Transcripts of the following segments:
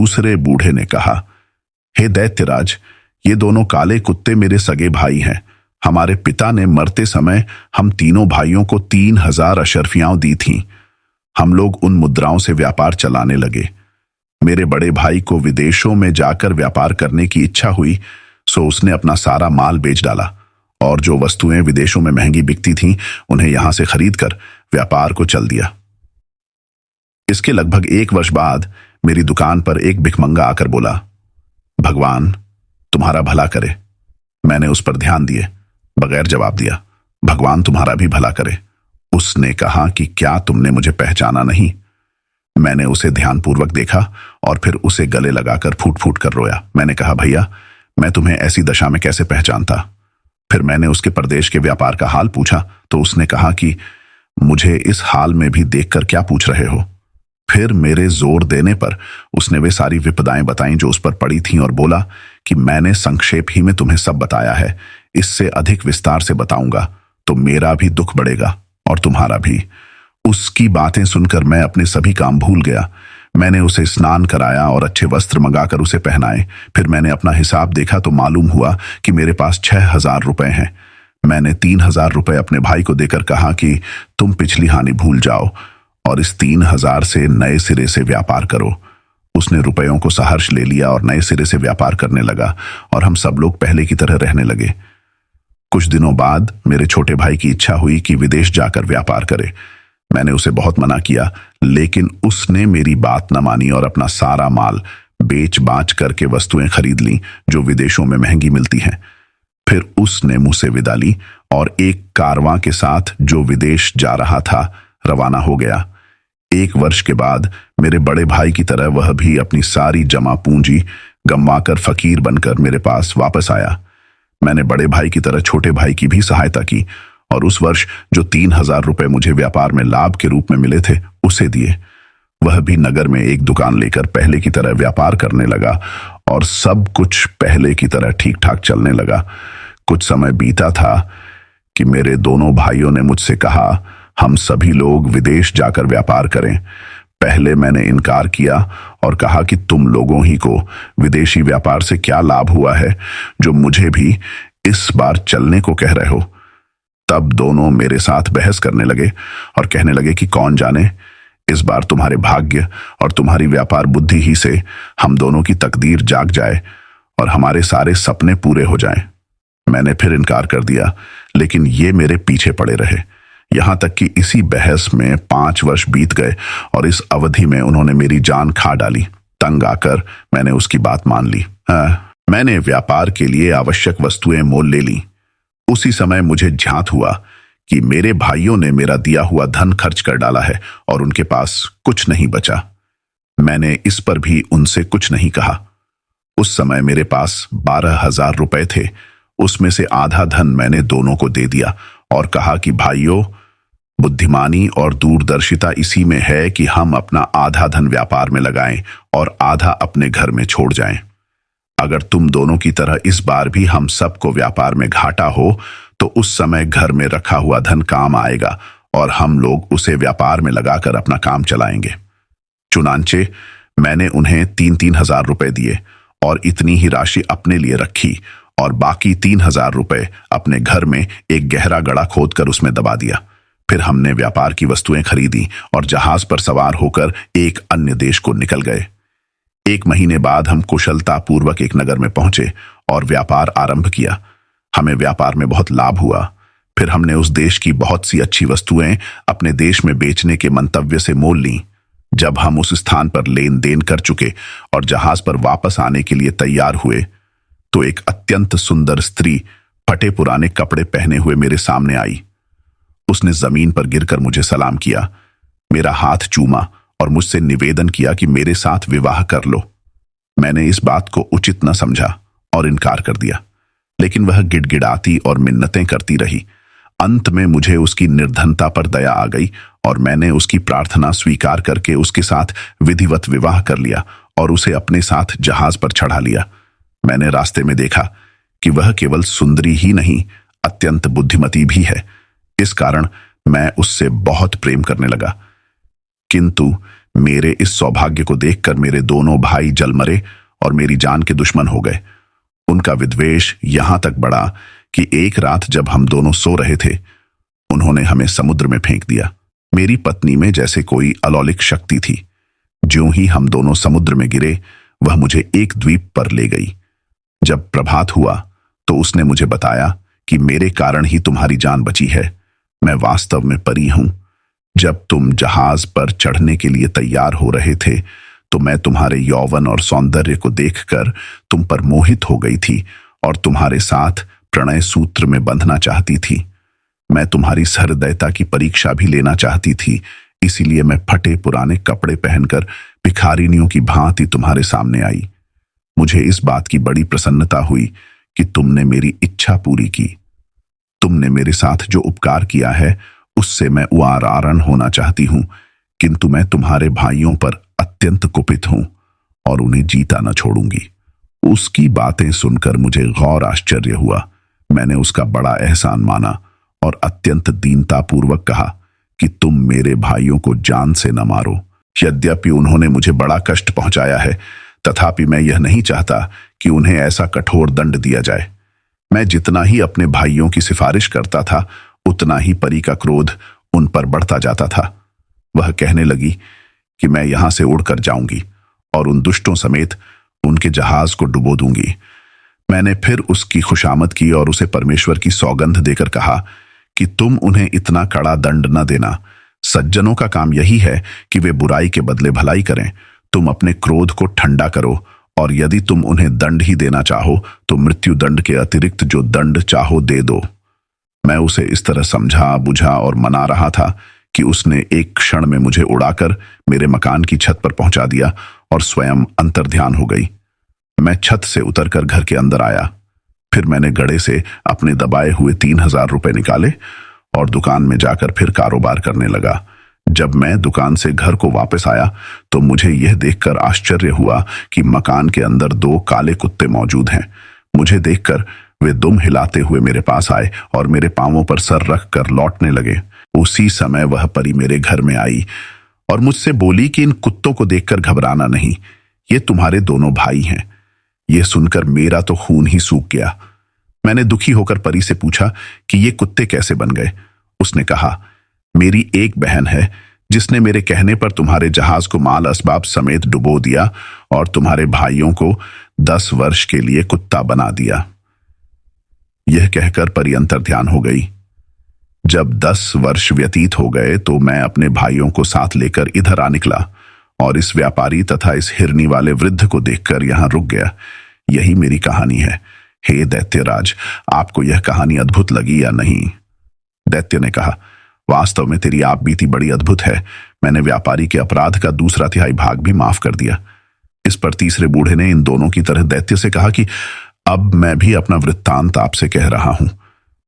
दूसरे बूढ़े ने कहा, हे दैत्यराज, ये दोनों काले कुत्ते मेरे सगे भाई हैं। हमारे पिता ने मरते समय हम तीनों भाइयों को 3000 अशर्फियां दी थीं। हम लोग उन मुद्राओं से व्यापार चलाने लगे। मेरे बड़े भाई को विदेशों में जाकर व्यापार करने की इच्छा हुई, सो उसने अपना सारा माल बेच डाला और जो वस्तुएं विदेशों में महंगी बिकती थीं उन्हें यहां से खरीदकर व्यापार को चल दिया। इसके लगभग 1 वर्ष बाद मेरी दुकान पर एक भिखमंगा आकर बोला, भगवान तुम्हारा भला करे। मैंने उस पर ध्यान दिए बगैर जवाब दिया, भगवान तुम्हारा भी भला करे। उसने कहा कि क्या तुमने मुझे पहचाना नहीं? मैंने उसे ध्यानपूर्वक देखा और फिर उसे गले लगाकर फूट फूट कर रोया। मैंने कहा, भैया मैं तुम्हें ऐसी दशा में कैसे पहचानता? फिर मैंने उसके प्रदेश के व्यापार का हाल पूछा तो उसने कहा कि मुझे इस हाल में भी देखकर क्या पूछ रहे हो? फिर मेरे जोर देने पर उसने वे सारी विपदाएं बताईं जो उस पर पड़ी थीं और बोला कि मैंने संक्षेप ही में तुम्हें सब बताया है, इससे अधिक विस्तार से बताऊंगा तो मेरा भी दुख बढ़ेगा और तुम्हारा भी। उसकी बातें सुनकर मैं अपने सभी काम भूल गया। मैंने उसे स्नान कराया और अच्छे वस्त्र मंगाकर उसे पहनाए। फिर मैंने अपना हिसाब देखा तो मालूम हुआ कि मेरे पास 6000 रुपए हैं। मैंने 3000 रुपए अपने भाई को देकर कहा कि तुम पिछली हानि भूल जाओ और इस 3000 से नए सिरे से व्यापार करो। उसने रुपयों को सहर्ष ले लिया और नए सिरे से व्यापार करने लगा और हम सब लोग पहले की तरह रहने लगे। कुछ दिनों बाद मेरे छोटे भाई की इच्छा हुई कि विदेश जाकर व्यापार करे। मैंने उसे बहुत मना किया, लेकिन उसने मेरी बात न मानी और अपना सारा माल बेच बाच करके वस्तुएं खरीद लीं जो विदेशों में महंगी मिलती हैं। फिर उसने मुझसे विदा ली और एक कारवां के साथ जो विदेश जा रहा था रवाना हो गया। 1 वर्ष के बाद मेरे बड़े भाई की तरह वह भी अपनी सारी जमा पूंजी गंवाकर फकीर बनकर मेरे पास वापस आया। मैंने बड़े भाई की तरह छोटे भाई की भी सहायता की और उस वर्ष जो 3000 रुपए मुझे व्यापार में लाभ के रूप में मिले थे उसे दिए। वह भी नगर में एक दुकान लेकर पहले की तरह व्यापार करने लगा और सब कुछ पहले की तरह ठीक ठाक चलने लगा। कुछ समय बीता था कि मेरे दोनों भाइयों ने मुझसे कहा, हम सभी लोग विदेश जाकर व्यापार करें। पहले मैंने इनकार किया और कहा कि तुम लोगों ही को विदेशी व्यापार से क्या लाभ हुआ है जो मुझे भी इस बार चलने को कह रहे हो। तब दोनों मेरे साथ बहस करने लगे और कहने लगे कि कौन जाने इस बार तुम्हारे भाग्य और तुम्हारी व्यापार बुद्धि ही से हम दोनों की तकदीर जाग जाए और हमारे सारे सपने पूरे हो जाएं। मैंने फिर इनकार कर दिया, लेकिन ये मेरे पीछे पड़े रहे। यहां तक कि इसी बहस में 5 वर्ष बीत गए और इस अवधि में उन्होंने मेरी जान खा डाली। तंग आकर मैंने उसकी बात मान ली। मैंने व्यापार के लिए आवश्यक वस्तुएं मोल ले ली। उसी समय मुझे ज्ञात हुआ कि मेरे भाइयों ने मेरा दिया हुआ धन खर्च कर डाला है और उनके पास कुछ नहीं बचा। मैंने इस पर भी उनसे कुछ नहीं कहा। उस समय मेरे पास 12000 रुपए थे। उसमें से आधा धन मैंने दोनों को दे दिया और कहा कि भाइयों, बुद्धिमानी और दूरदर्शिता इसी में है कि हम अपना आधा धन व्यापार में लगाएं और आधा अपने घर में छोड़ जाएं। अगर तुम दोनों की तरह इस बार भी हम सबको व्यापार में घाटा हो तो उस समय घर में रखा हुआ धन काम आएगा और हम लोग उसे व्यापार में लगाकर अपना काम चलाएंगे। चुनांचे मैंने उन्हें 3-3 हजार रुपए दिए और इतनी ही राशि अपने लिए रखी और बाकी 3000 रुपए अपने घर में एक गहरा गड्ढा खोदकर उसमें दबा दिया। फिर हमने व्यापार की वस्तुएं खरीदी और जहाज पर सवार होकर एक अन्य देश को निकल गए। 1 महीने बाद हम कुशलतापूर्वक एक नगर में पहुंचे और व्यापार आरंभ किया। हमें व्यापार में बहुत लाभ हुआ। फिर हमने उस देश की बहुत सी अच्छी वस्तुएं अपने देश में बेचने के मंतव्य से मोल लीं। जब हम उस स्थान पर लेन देन कर चुके और जहाज पर वापस आने के लिए तैयार हुए तो एक अत्यंत सुंदर स्त्री फटे पुराने कपड़े पहने हुए मेरे सामने आई। उसने जमीन पर गिरकर मुझे सलाम किया, मेरा हाथ चूमा और मुझसे निवेदन किया कि मेरे साथ विवाह कर लो। मैंने इस बात को उचित न समझा और इनकार कर दिया, लेकिन वह गिड़गिड़ाती और मिन्नतें करती रही। अंत में मुझे उसकी निर्धनता पर दया आ गई और मैंने उसकी प्रार्थना स्वीकार करके उसके साथ विधिवत विवाह कर लिया और उसे अपने साथ जहाज पर चढ़ा लिया। मैंने रास्ते में देखा कि वह केवल सुंदरी ही नहीं, अत्यंत बुद्धिमती भी है। इस कारण मैं उससे बहुत प्रेम करने लगा, किंतु मेरे इस सौभाग्य को देखकर मेरे दोनों भाई जल मरे और मेरी जान के दुश्मन हो गए। उनका विद्वेष यहां तक बढ़ा कि एक रात जब हम दोनों सो रहे थे, उन्होंने हमें समुद्र में फेंक दिया। मेरी पत्नी में जैसे कोई अलौकिक शक्ति थी। ज्यों ही हम दोनों समुद्र में गिरे, वह मुझे एक द्वीप पर ले गई। जब प्रभात हुआ तो उसने मुझे बताया कि मेरे कारण ही तुम्हारी जान बची है। मैं वास्तव में परी हूं। जब तुम जहाज पर चढ़ने के लिए तैयार हो रहे थे तो मैं तुम्हारे यौवन और सौंदर्य को देखकर तुम पर मोहित हो गई थी और तुम्हारे साथ प्रणय सूत्र में बंधना चाहती थी। मैं तुम्हारी सहृदयता की परीक्षा भी लेना चाहती थी, इसीलिए मैं फटे पुराने कपड़े पहनकर भिखारिनियों की भांति तुम्हारे सामने आई। मुझे इस बात की बड़ी प्रसन्नता हुई कि तुमने मेरी इच्छा पूरी की। तुमने मेरे साथ जो उपकार किया है उससे मैं उदाहरण होना चाहती हूं, किंतु मैं तुम्हारे भाइयों पर अत्यंत कुपित हूं और उन्हें जीता न छोड़ूंगी। उसकी बातें सुनकर मुझे गौर आश्चर्य हुआ। मैंने उसका बड़ा एहसान माना और अत्यंत दीनतापूर्वक कहा कि तुम मेरे भाइयों को जान से न मारो। यद्यपि उन्होंने मुझे बड़ा कष्ट पहुंचाया है, तथापि मैं यह नहीं चाहता कि उन्हें ऐसा कठोर दंड दिया जाए। मैं जितना ही अपने भाइयों की सिफारिश करता था, उतना ही परी का क्रोध उन पर बढ़ता जाता था। वह कहने लगी कि मैं यहां से उड़कर जाऊंगी और उन दुष्टों समेत उनके जहाज को डुबो दूंगी। मैंने फिर उसकी खुशामद की और उसे परमेश्वर की सौगंध देकर कहा कि तुम उन्हें इतना कड़ा दंड न देना। सज्जनों का काम यही है कि वे बुराई के बदले भलाई करें। तुम अपने क्रोध को ठंडा करो और यदि तुम उन्हें दंड ही देना चाहो तो मृत्यु दंड के अतिरिक्त जो दंड चाहो दे दो। मैं उसे इस तरह समझा बुझा और मना रहा था कि उसने एक क्षण में मुझे उड़ाकर मेरे मकान की छत पर पहुंचा दिया और स्वयं अंतर्ध्यान हो गई। मैं छत से उतरकर घर के अंदर आया। फिर मैंने गड़े से अपने दबाए हुए 3000 रुपए निकाले और दुकान में जाकर फिर कारोबार करने लगा। जब मैं दुकान से घर को वापस आया तो मुझे यह देखकर आश्चर्य हुआ कि मकान के अंदर 2 काले कुत्ते मौजूद हैं। मुझे देखकर वे दुम हिलाते हुए मेरे पास आए और मेरे पांवों पर सर रख कर लौटने लगे। उसी समय वह परी मेरे घर में आई और मुझसे बोली कि इन कुत्तों को देखकर घबराना नहीं, ये तुम्हारे दोनों भाई हैं। यह सुनकर मेरा तो खून ही सूख गया। मैंने दुखी होकर परी से पूछा कि ये कुत्ते कैसे बन गए। उसने कहा, मेरी एक बहन है जिसने मेरे कहने पर तुम्हारे जहाज को माल असबाब समेत डुबो दिया और तुम्हारे भाइयों को 10 वर्ष के लिए कुत्ता बना दिया। यह कहकर परी अंतर्ध्यान हो गई। जब 10 वर्ष व्यतीत हो गए तो मैं अपने भाइयों को साथ लेकर इधर आ निकला और इस व्यापारी तथा इस हिरनी वाले वृद्ध को देखकर यहां रुक गया। यही मेरी कहानी है। हे दैत्यराज, आपको यह कहानी अद्भुत लगी या नहीं? दैत्य ने कहा, वास्तव में तेरी आप बीती बड़ी अद्भुत है। मैंने व्यापारी के अपराध का 2/3 भाग भी माफ कर दिया। इस पर तीसरे बूढ़े ने इन दोनों की तरह दैत्य से कहा कि अब मैं भी अपना वृत्तांत आपसे कह रहा हूं।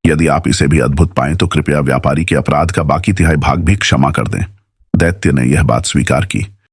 यदि आप इसे भी अद्भुत पाएं तो कृपया व्यापारी के अपराध का बाकी 3/3 भाग भी क्षमा कर दें। दैत्य ने यह बात स्वीकार की।